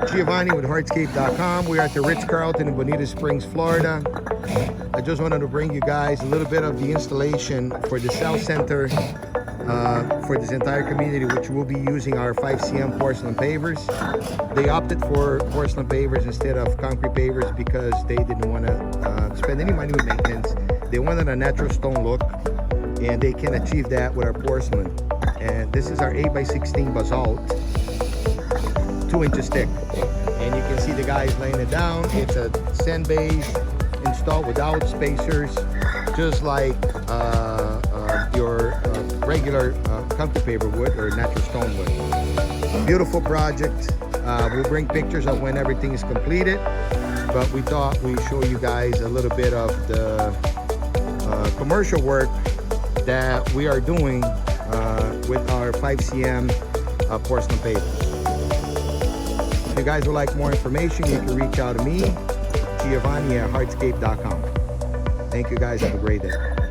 Giovanni with Hardscape.com. We are at the Ritz-Carlton in Bonita Springs, Florida. I just wanted to bring you guys a little bit of the installation for the South Center for this entire community, which will be using our 5cm porcelain pavers. They opted for porcelain pavers instead of concrete pavers because they didn't want to spend any money with maintenance. They wanted a natural stone look, and they can achieve that with our porcelain. And this is our 8x16 basalt, 2 inches thick. And you can see the guys laying it down. It's a sand base installed without spacers, just like your regular concrete paver would or natural stone would. Beautiful project. We'll bring pictures of when everything is completed, but we thought we'd show you guys a little bit of the commercial work that we are doing with our 5cm porcelain pavers. If you guys would like more information, you can reach out to me, Giovanni at Hardscape.com. Thank you guys. Have a great day.